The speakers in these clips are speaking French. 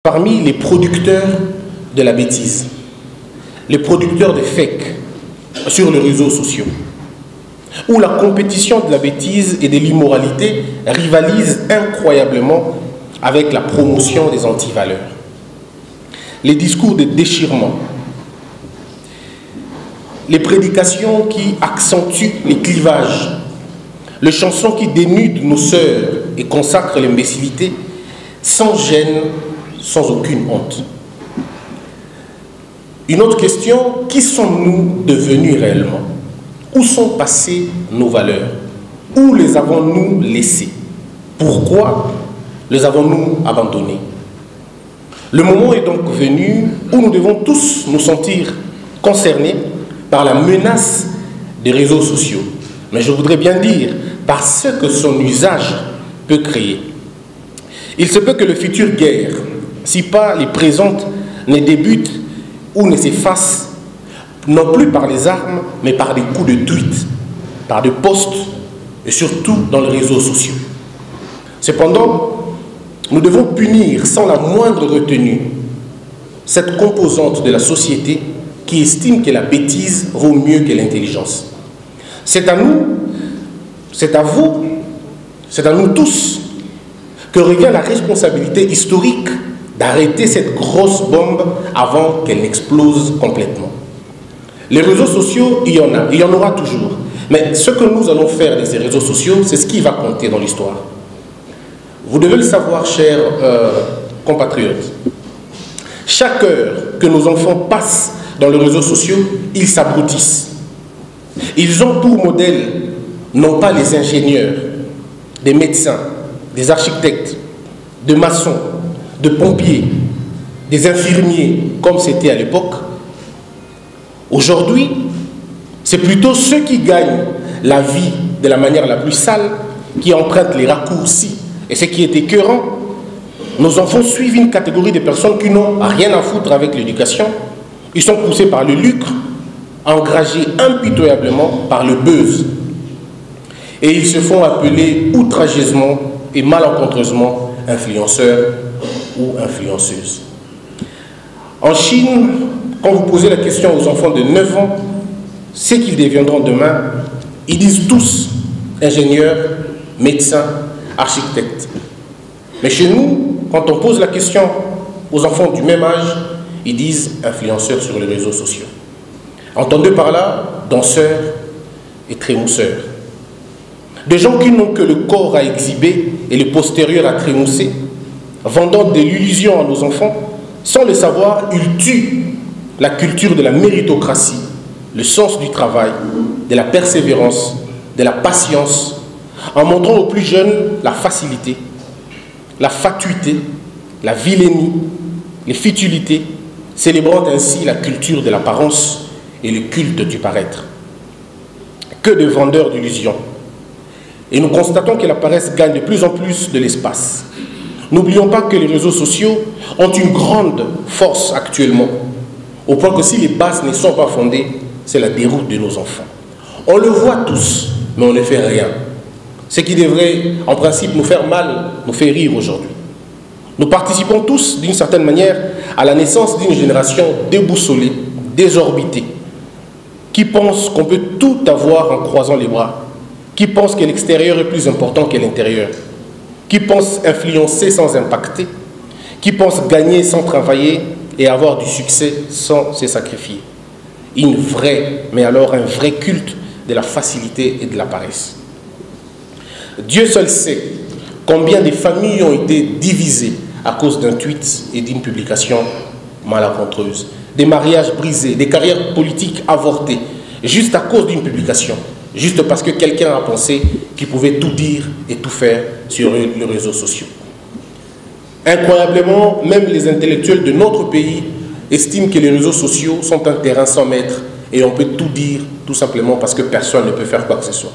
Parmi les producteurs de la bêtise, les producteurs de fake sur les réseaux sociaux, où la compétition de la bêtise et de l'immoralité rivalise incroyablement avec la promotion des antivaleurs. Les discours de déchirement, les prédications qui accentuent les clivages, les chansons qui dénudent nos sœurs et consacrent l'imbécilité sans gêne, sans aucune honte. Une autre question, qui sommes-nous devenus réellement? Où sont passées nos valeurs? Où les avons-nous laissées? Pourquoi les avons-nous abandonnées? Le moment est donc venu où nous devons tous nous sentir concernés par la menace des réseaux sociaux. Mais je voudrais bien dire, par ce que son usage peut créer. Il se peut que le futur guerre, si pas les présentes, ne débutent ou ne s'effacent, non plus par les armes, mais par des coups de tweet, par des posts et surtout dans les réseaux sociaux. Cependant, nous devons punir sans la moindre retenue cette composante de la société qui estime que la bêtise vaut mieux que l'intelligence. C'est à nous, c'est à vous, c'est à nous tous que revient la responsabilité historique d'arrêter cette grosse bombe avant qu'elle n'explose complètement. Les réseaux sociaux, il y en a, il y en aura toujours. Mais ce que nous allons faire de ces réseaux sociaux, c'est ce qui va compter dans l'histoire. Vous devez le savoir, chers compatriotes. Chaque heure que nos enfants passent dans les réseaux sociaux, ils s'abrutissent. Ils ont pour modèle, non pas les ingénieurs, des médecins, des architectes, des maçons, de pompiers, des infirmiers, comme c'était à l'époque. Aujourd'hui, c'est plutôt ceux qui gagnent la vie de la manière la plus sale, qui empruntent les raccourcis. Et ce qui est écœurant, nos enfants suivent une catégorie de personnes qui n'ont rien à foutre avec l'éducation. Ils sont poussés par le lucre, engrangés impitoyablement par le buzz. Et ils se font appeler outrageusement et malencontreusement influenceurs ou influenceuses. En Chine, quand vous posez la question aux enfants de 9 ans, ce qu'ils deviendront demain, ils disent tous ingénieurs, médecins, architectes. Mais chez nous, quand on pose la question aux enfants du même âge, ils disent influenceurs sur les réseaux sociaux. Entendez par là danseurs et trémousseurs. Des gens qui n'ont que le corps à exhiber et le postérieur à trémousser, vendant de l'illusion à nos enfants, sans le savoir, ils tuent la culture de la méritocratie, le sens du travail, de la persévérance, de la patience, en montrant aux plus jeunes la facilité, la fatuité, la vilainie, les futilités, célébrant ainsi la culture de l'apparence et le culte du paraître. Que de vendeurs d'illusions. Et nous constatons que la paresse gagne de plus en plus de l'espace. N'oublions pas que les réseaux sociaux ont une grande force actuellement, au point que si les bases ne sont pas fondées, c'est la déroute de nos enfants. On le voit tous, mais on ne fait rien. Ce qui devrait, en principe, nous faire mal, nous fait rire aujourd'hui. Nous participons tous, d'une certaine manière, à la naissance d'une génération déboussolée, désorbitée, qui pense qu'on peut tout avoir en croisant les bras, qui pense que l'extérieur est plus important que l'intérieur, qui pense influencer sans impacter, qui pense gagner sans travailler et avoir du succès sans se sacrifier. Une vraie, mais alors un vrai culte de la facilité et de la paresse. Dieu seul sait combien de familles ont été divisées à cause d'un tweet et d'une publication malencontreuse, des mariages brisés, des carrières politiques avortées, juste à cause d'une publication. Juste parce que quelqu'un a pensé qu'il pouvait tout dire et tout faire sur les réseaux sociaux. Incroyablement, même les intellectuels de notre pays estiment que les réseaux sociaux sont un terrain sans maître et on peut tout dire tout simplement parce que personne ne peut faire quoi que ce soit.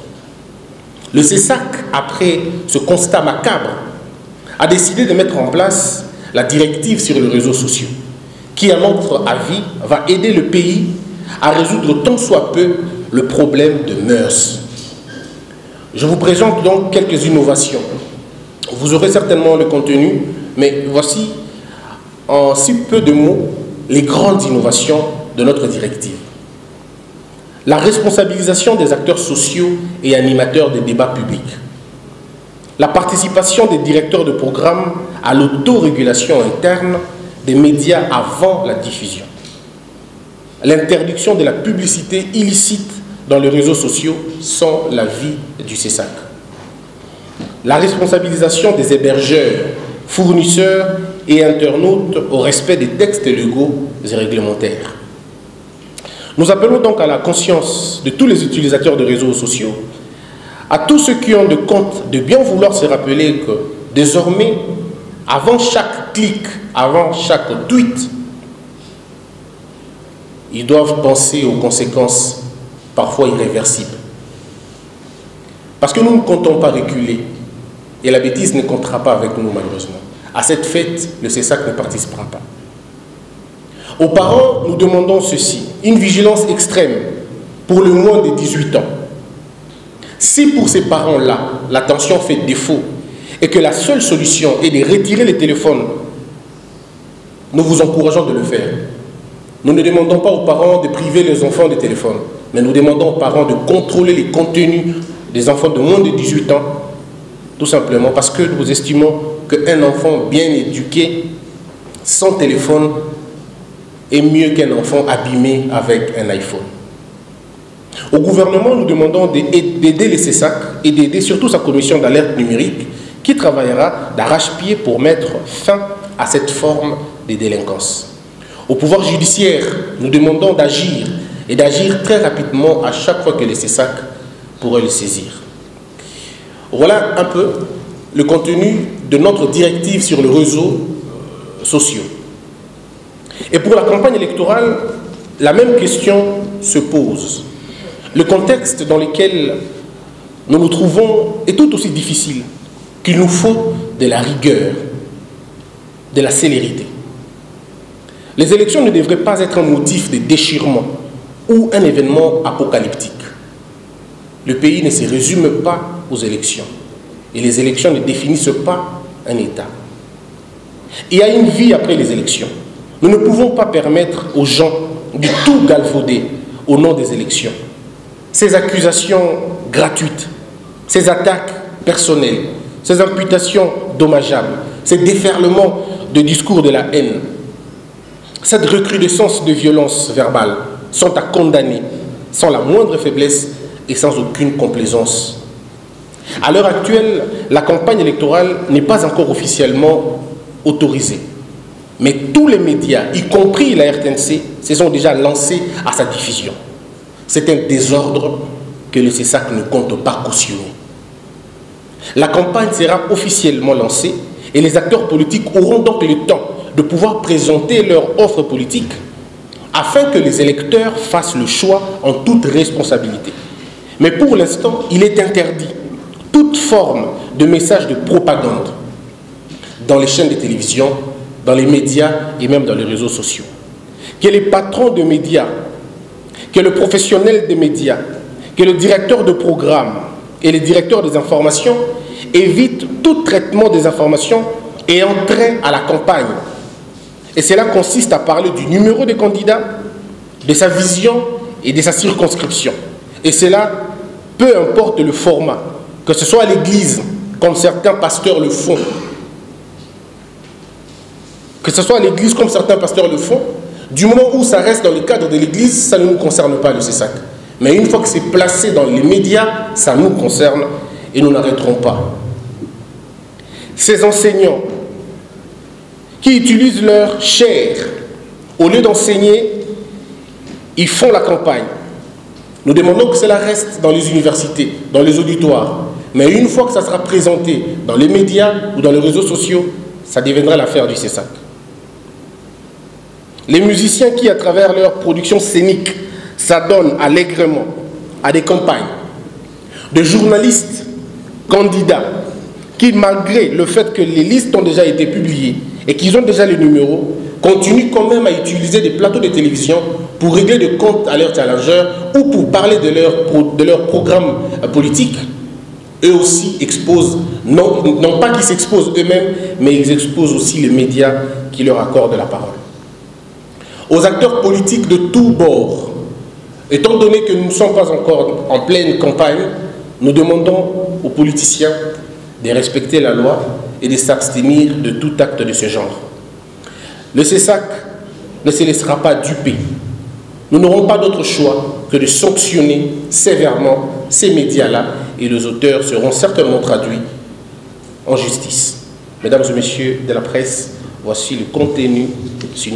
Le CESAC, après ce constat macabre, a décidé de mettre en place la directive sur les réseaux sociaux qui, à notre avis, va aider le pays à résoudre tant soit peu le problème de mœurs. Je vous présente donc quelques innovations. Vous aurez certainement le contenu, mais voici en si peu de mots les grandes innovations de notre directive. La responsabilisation des acteurs sociaux et animateurs des débats publics. La participation des directeurs de programme à l'autorégulation interne des médias avant la diffusion. L'interdiction de la publicité illicite dans les réseaux sociaux sans l'avis du CESAC. La responsabilisation des hébergeurs, fournisseurs et internautes au respect des textes légaux et réglementaires. Nous appelons donc à la conscience de tous les utilisateurs de réseaux sociaux, à tous ceux qui ont de compte de bien vouloir se rappeler que désormais, avant chaque clic, avant chaque tweet, ils doivent penser aux conséquences parfois irréversibles. Parce que nous ne comptons pas reculer et la bêtise ne comptera pas avec nous malheureusement. À cette fête, le CESAC ne participera pas. Aux parents, nous demandons ceci, une vigilance extrême pour le moins de 18 ans. Si pour ces parents-là, l'attention fait défaut et que la seule solution est de retirer les téléphones, nous vous encourageons de le faire. Nous ne demandons pas aux parents de priver les enfants des téléphones, mais nous demandons aux parents de contrôler les contenus des enfants de moins de 18 ans, tout simplement parce que nous estimons qu'un enfant bien éduqué, sans téléphone, est mieux qu'un enfant abîmé avec un iPhone. Au gouvernement, nous demandons d'aider les CESAC et d'aider surtout sa commission d'alerte numérique qui travaillera d'arrache-pied pour mettre fin à cette forme de délinquance. Au pouvoir judiciaire, nous demandons d'agir et d'agir très rapidement à chaque fois que les CESAC pourraient le saisir. Voilà un peu le contenu de notre directive sur les réseaux sociaux. Et pour la campagne électorale, la même question se pose. Le contexte dans lequel nous nous trouvons est tout aussi difficile qu'il nous faut de la rigueur, de la célérité. Les élections ne devraient pas être un motif de déchirement ou un événement apocalyptique. Le pays ne se résume pas aux élections et les élections ne définissent pas un État. Il y a une vie après les élections. Nous ne pouvons pas permettre aux gens de tout galvauder au nom des élections. Ces accusations gratuites, ces attaques personnelles, ces imputations dommageables, ces déferlements de discours de la haine, cette recrudescence de violence verbale sont à condamner sans la moindre faiblesse et sans aucune complaisance. À l'heure actuelle, la campagne électorale n'est pas encore officiellement autorisée. Mais tous les médias, y compris la RTNC, se sont déjà lancés à sa diffusion. C'est un désordre que le CESAC ne compte pas cautionner. La campagne sera officiellement lancée et les acteurs politiques auront donc le temps de pouvoir présenter leur offre politique afin que les électeurs fassent le choix en toute responsabilité. Mais pour l'instant, il est interdit toute forme de message de propagande dans les chaînes de télévision, dans les médias et même dans les réseaux sociaux. Que les patrons de médias, que le professionnel des médias, que le directeur de programme et les directeurs des informations évitent tout traitement des informations ayant trait à la campagne. Et cela consiste à parler du numéro des candidats, de sa vision et de sa circonscription. Et cela, peu importe le format, que ce soit à l'église, comme certains pasteurs le font, que ce soit à l'église comme certains pasteurs le font, du moment où ça reste dans le cadre de l'église, ça ne nous concerne pas le CESAC. Mais une fois que c'est placé dans les médias, ça nous concerne et nous n'arrêterons pas. Ces enseignants qui utilisent leur chair, au lieu d'enseigner, ils font la campagne. Nous demandons que cela reste dans les universités, dans les auditoires. Mais une fois que ça sera présenté dans les médias ou dans les réseaux sociaux, ça deviendra l'affaire du CESAC. Les musiciens qui, à travers leur production scénique, s'adonnent allègrement à des campagnes, de journalistes candidats qui, malgré le fait que les listes ont déjà été publiées et qu'ils ont déjà les numéros, continuent quand même à utiliser des plateaux de télévision pour régler des comptes à leurs challengers ou pour parler de leur programme politique. eux aussi exposent, non pas qu'ils s'exposent eux-mêmes, mais ils exposent aussi les médias qui leur accordent la parole. Aux acteurs politiques de tous bords, étant donné que nous ne sommes pas encore en pleine campagne, nous demandons aux politiciens de respecter la loi et de s'abstenir de tout acte de ce genre. Le CESAC ne se laissera pas duper. Nous n'aurons pas d'autre choix que de sanctionner sévèrement ces médias-là et les auteurs seront certainement traduits en justice. Mesdames et messieurs de la presse, voici le contenu. Sinon